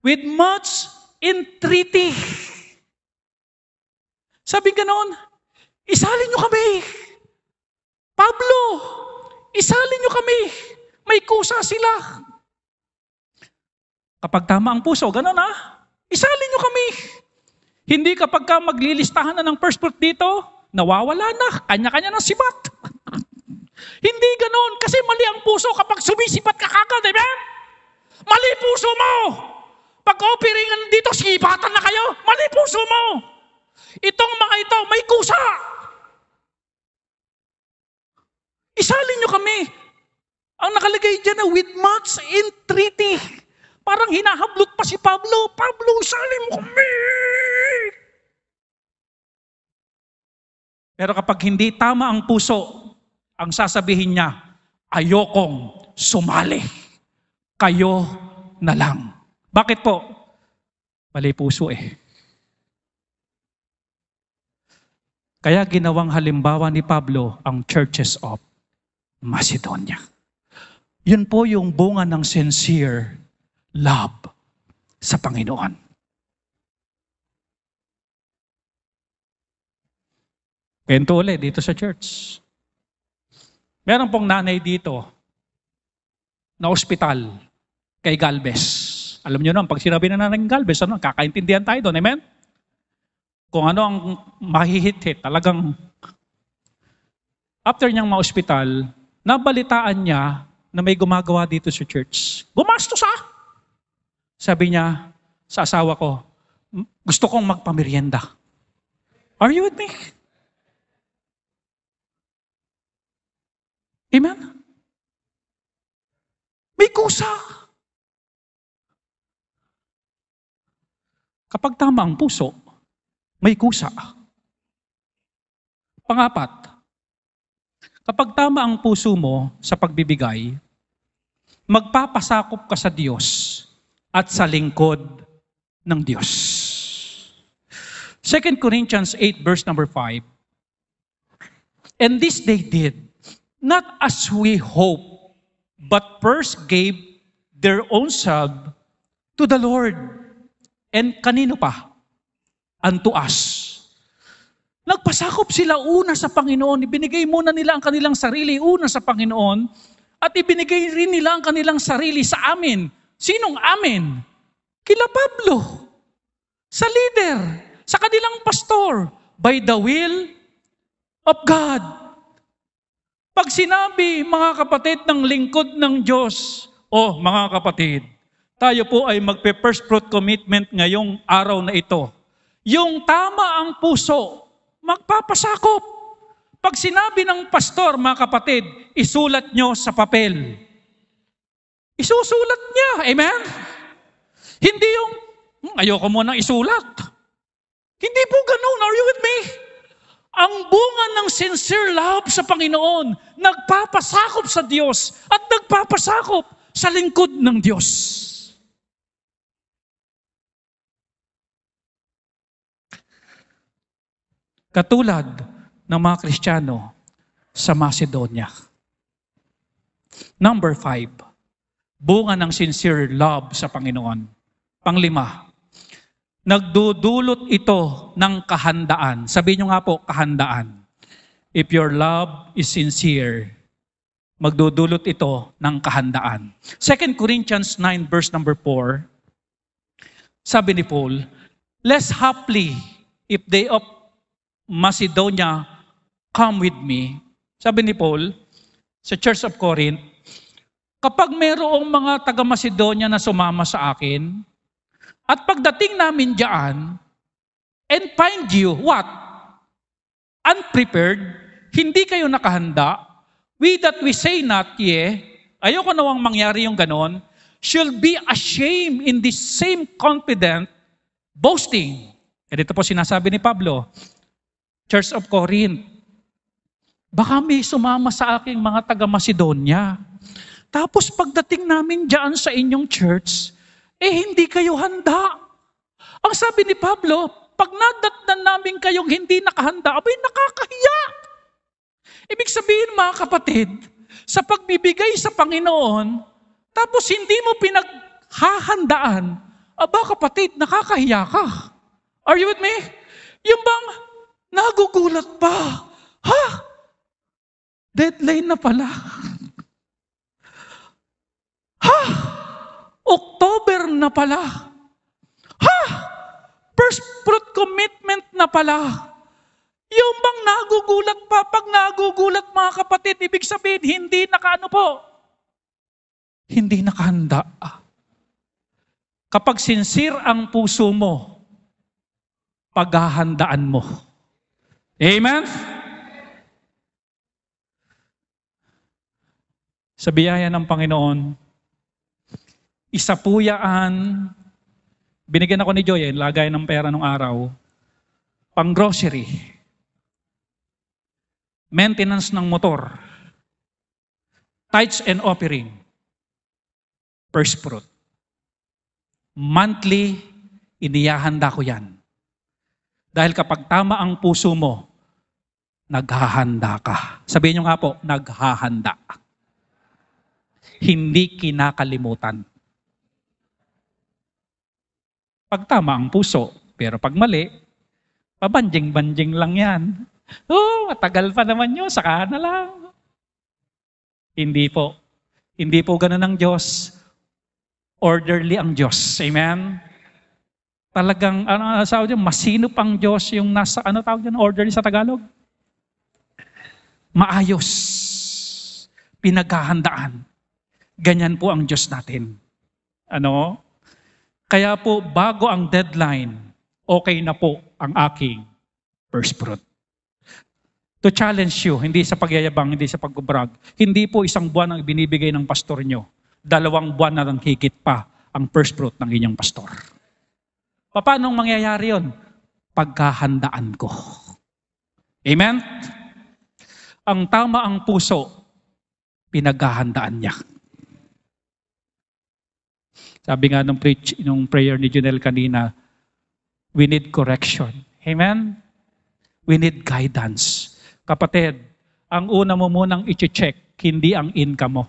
with much entreaty. Sabi ganoon, isalin nyo kami. Pablo, isalin nyo kami. May kusa sila. Kapag tama ang puso, ganoon isalin nyo kami. Hindi kapag ka maglilistahan na ng first fruit dito, nawawala na, kanya-kanya ng sibat. Hindi ganoon, kasi mali ang puso kapag sumisipat ka kagad, amen? Mali puso mo! Pag offeringan dito, sibatan na kayo, mali puso mo! Itong mga ito, may kusa! Isalin nyo kami. Ang nakalagay dyan na with much entreaty. Parang hinahablot pa si Pablo. Pablo, isalin mo kami! Pero kapag hindi tama ang puso, ang sasabihin niya, ayokong sumali. Kayo na lang. Bakit po? Mali puso eh. Kaya ginawang halimbawa ni Pablo ang churches of Macedonia. Yun po yung bunga ng sincere love sa Panginoon. Kwento ulit dito sa church. Meron pong nanay dito na ospital kay Galvez. Alam niyo naman, pag sinabi na nanay Galvez, kakaintindihan tayo doon, amen? Kung ano ang mahihit-hit, talagang after niyang ma-ospital, nabalitaan niya na may gumagawa dito sa church. Gumastos Sabi niya sa asawa ko, gusto kong magpamerienda. Are you with me? Amen? May kusa. Kapag tama ang puso, may kusa. Pangapat, kapag tama ang puso mo sa pagbibigay, magpapasakop ka sa Diyos at sa lingkod ng Diyos. 2 Corinthians 8 verse number 5, and this they did, not as we hope, but first gave their own self to the Lord. And kanino pa? Unto us. Nagpasakop sila una sa Panginoon. Ibinigay muna nila ang kanilang sarili una sa Panginoon at ibinigay rin nila ang kanilang sarili sa amin. Sinong amin? Kila Pablo. Sa leader. Sa kanilang pastor. By the will of God. Pag sinabi, mga kapatid, ng lingkod ng Diyos, mga kapatid, tayo po ay magpe-first fruit commitment ngayong araw na ito. Yung tama ang puso, magpapasakop. Pag sinabi ng pastor, mga kapatid, isulat nyo sa papel. Isusulat niya. Amen? Hindi yung, ayoko munang isulat. Hindi po ganun. Are you with me? Ang bunga ng sincere love sa Panginoon, nagpapasakop sa Diyos at nagpapasakop sa lingkod ng Diyos. Katulad ng mga Kristiyano sa Macedonia. Number 5, bunga ng sincere love sa Panginoon. Panglima, nagdudulot ito ng kahandaan. Sabihin nyo nga po, kahandaan. If your love is sincere, magdudulot ito ng kahandaan. 2 Corinthians 9 verse number 4, sabi ni Paul, less haply if they of Macedonia come with me. Sabi ni Paul sa Church of Corinth, kapag mayroong mga taga-Macedonia na sumama sa akin, at pagdating namin diyan, and find you, what? Unprepared, hindi kayo nakahanda, we that we say not, ayoko nawang mangyari yung ganon, shall be ashamed in this same confident boasting. E dito po sinasabi ni Pablo, Church of Corinth, baka may sumama sa aking mga taga-Macedonia. Tapos pagdating namin diyan sa inyong church, hindi kayo handa. Ang sabi ni Pablo, pag nadatnan namin kayong hindi nakahanda, abay nakakahiya. Ibig sabihin mga kapatid, sa pagbibigay sa Panginoon, tapos hindi mo pinaghahandaan, aba kapatid, nakakahiya ka. Are you with me? Yung bang nagugulat pa. Ha? Deadline na pala. Ha? October na pala. Ha? First fruit commitment na pala. Yung bang nagugulat pa, pag nagugulat mga kapatid, ibig sabihin, hindi hindi nakahanda. Kapag sincere ang puso mo, paghahandaan mo. Amen? Sa biyaya ng Panginoon, isa po yan, binigyan ako ni Joy, lagay ng pera nung araw, pang grocery, maintenance ng motor, tithes and offering, first fruit. Monthly, iniyahanda ko yan. Dahil kapag tama ang puso mo, naghahanda ka. Sabihin nyo nga po, naghahanda. Hindi kinakalimutan. Pag tama ang puso, pero pag mali, pabanjing-banjing lang yan. Matagal pa naman yun, saka na lang. Hindi po. Hindi po ganun ang Diyos. Orderly ang Diyos. Amen? Talagang, sabi dyan, masinop ang Diyos yung nasa, tawag dyan, orderly sa Tagalog? Maayos. Pinaghahandaan. Ganyan po ang Diyos natin. Kaya po, bago ang deadline, okay na po ang aking first fruit. To challenge you, hindi sa pagyayabang, hindi sa pagbubrag, hindi po isang buwan ang binibigay ng pastor nyo. 2 buwan na lang higit pa ang first fruit ng inyong pastor. Paano mangyayari yun? Paghahandaan ko. Amen? Ang tama ang puso, pinaghahandaan niya. Sabi nga nung prayer ni Junel kanina, we need correction. Amen? We need guidance. Kapatid, ang una mo munang i-check, hindi ang income mo.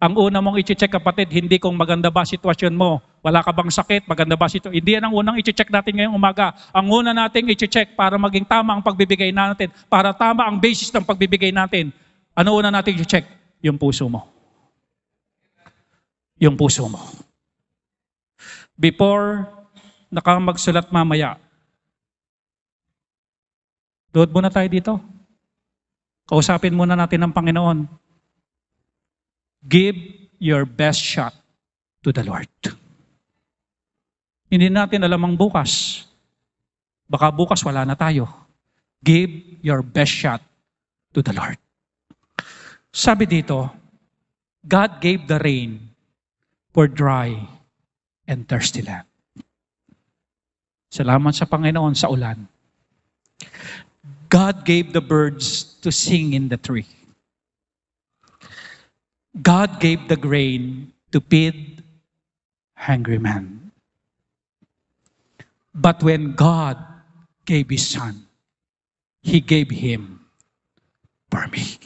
Ang una mong i-check, kapatid, hindi kung maganda ba sitwasyon mo, wala ka bang sakit, maganda ba sitwasyon. Hindi yan ang unang i-check natin ngayong umaga. Ang una nating i-check para maging tama ang pagbibigay natin, para tama ang basis ng pagbibigay natin. Ano una nating i-check? Yung puso mo. Yung puso mo. Before nakamagsulat mamaya, doon muna tayo dito. Kausapin muna natin ang Panginoon. Give your best shot to the Lord. Hindi natin alam ang bukas. Baka bukas wala na tayo. Give your best shot to the Lord. Sabi dito, God gave the rain for dry and thirsty land. Salamat sa Panginoon sa ulan. God gave the birds to sing in the tree. God gave the grain to feed hungry men. But when God gave His Son, He gave Him for me.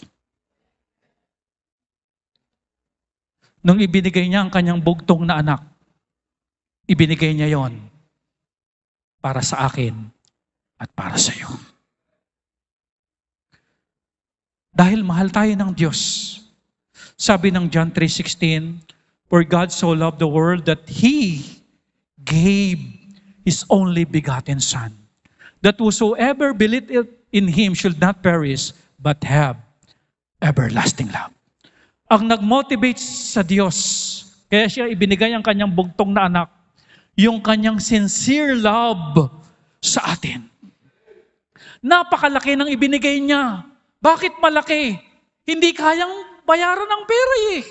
Nung ibinigay niya ang kanyang bugtong na anak, ibinigay niya yon para sa akin at para sa iyo. Dahil mahal tayo ng Diyos. Sabi ng John 3:16, for God so loved the world that He gave His only begotten Son, that whosoever believeth in Him should not perish, but have everlasting love. Ang nag-motivate sa Diyos, kaya siya ibinigay ang kanyang bugtong na anak, yung kanyang sincere love sa atin. Napakalaki ng ibinigay niya. Bakit malaki? Hindi kayang bayaran ng pera eh.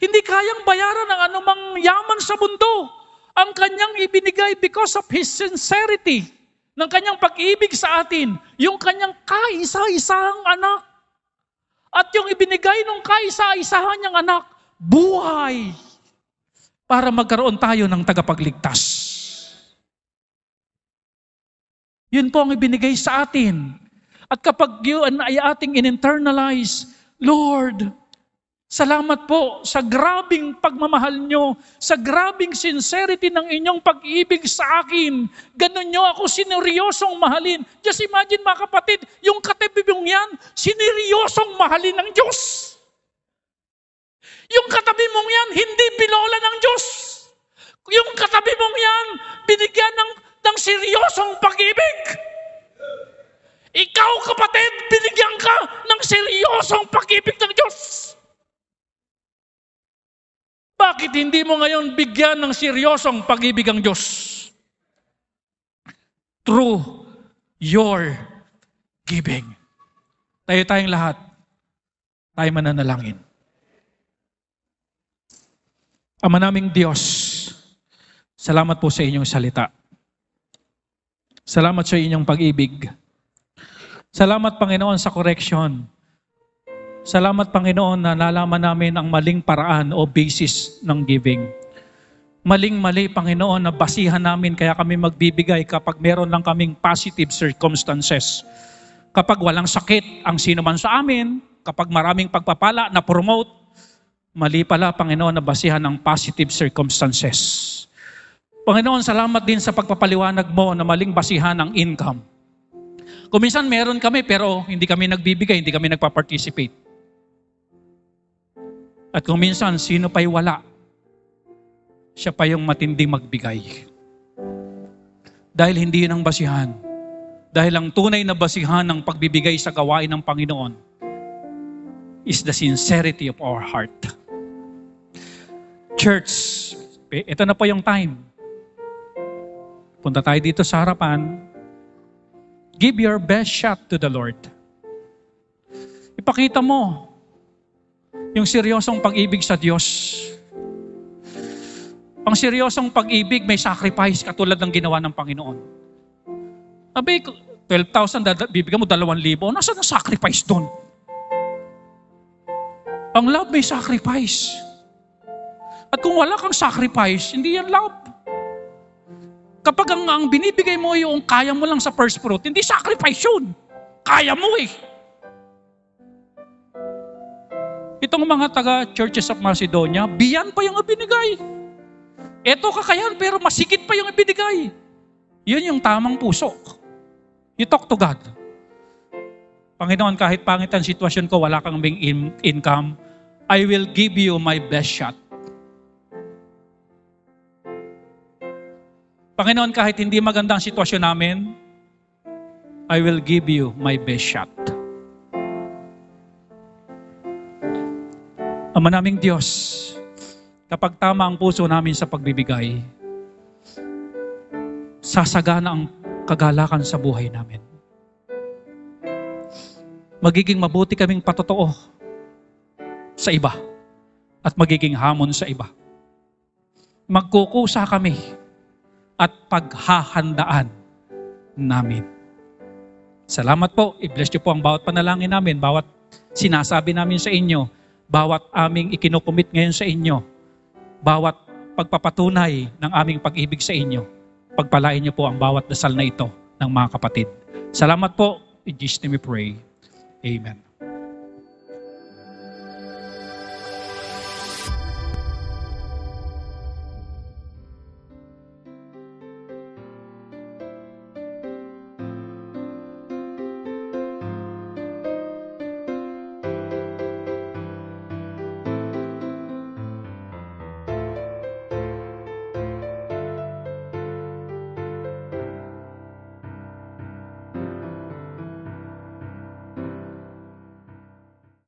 Hindi kayang bayaran ng anumang yaman sa mundo. Ang kanyang ibinigay because of His sincerity, ng kanyang pag-ibig sa atin, yung kanyang kaisa-isahang anak. At yung ibinigay ng kaisa-isahan niyang anak, buhay, para magkaroon tayo ng tagapagligtas. Yun po ang ibinigay sa atin. At kapag yun ay ating in-internalize, Lord, salamat po sa grabing pagmamahal nyo, sa grabing sincerity ng inyong pag-ibig sa akin. Ganun nyo ako sineryosong mahalin. Just imagine mga kapatid, yung katabi mong yan, sineryosong mahalin ng Diyos. Yung katabi mong yan, hindi pinola ng Diyos. Yung katabi mong yan, binigyan ng seryosong pag-ibig. Ikaw kapatid, binigyan ka ng seryosong pag-ibig ng Diyos. Bakit hindi mo ngayon bigyan ng seryosong pag-ibig ang Diyos? Through your giving. Tayong lahat, tayo mananalangin. Ama naming Diyos, salamat po sa inyong salita. Salamat sa inyong pag-ibig. Salamat Panginoon sa correction. Salamat Panginoon na nalaman namin ang maling paraan o basis ng giving. Maling-mali Panginoon na basihan namin kaya kami magbibigay kapag meron lang kaming positive circumstances. Kapag walang sakit ang sino man sa amin, kapag maraming pagpapala na promote, mali pala Panginoon na basihan ng positive circumstances. Panginoon, salamat din sa pagpapaliwanag mo na maling basihan ng income. Kung minsan meron kami pero hindi kami nagbibigay, hindi kami nagpa-participate. At kung minsan sino pa'y wala, siya pa yung matinding magbigay. Dahil hindi yun ang basihan. Dahil ang tunay na basihan ng pagbibigay sa gawain ng Panginoon is the sincerity of our heart. Church, ito na po yung time. Punta tayo dito sa harapan. Give your best shot to the Lord. Ipakita mo yung seryosong pag-ibig sa Diyos. Ang seryosong pag-ibig may sacrifice katulad ng ginawa ng Panginoon. Sabi, 12,000, bibigyan mo 2,000. Nasaan ang sacrifice doon? Ang love may sacrifice. At kung wala kang sacrifice, hindi yan love. Kapag ang binibigay mo yung kaya mo lang sa first fruit, hindi sacrifice yun. Kaya mo eh. Itong mga taga-Churches of Macedonia, biyan pa yung ibinigay. Ito kakayan, pero masikit pa yung ibinigay. Yun yung tamang puso. You talk to God. Panginoon, kahit pangit ang sitwasyon ko, wala kang income, I will give you my best shot. Panginoon, kahit hindi maganda ang sitwasyon namin, I will give you my best shot. Ama naming Diyos, kapag tama ang puso namin sa pagbibigay, sasagana ang kagalakan sa buhay namin. Magiging mabuti kaming patotoo sa iba. at magiging hamon sa iba. Magkukusa kami at paghahandaan namin. Salamat po. I-bless niyo po ang bawat panalangin namin, bawat sinasabi namin sa inyo, bawat aming ikinukumit ngayon sa inyo, bawat pagpapatunay ng aming pag-ibig sa inyo. Pagpalain niyo po ang bawat dasal na ito ng mga kapatid. Salamat po. In Jesus' name we pray. Amen.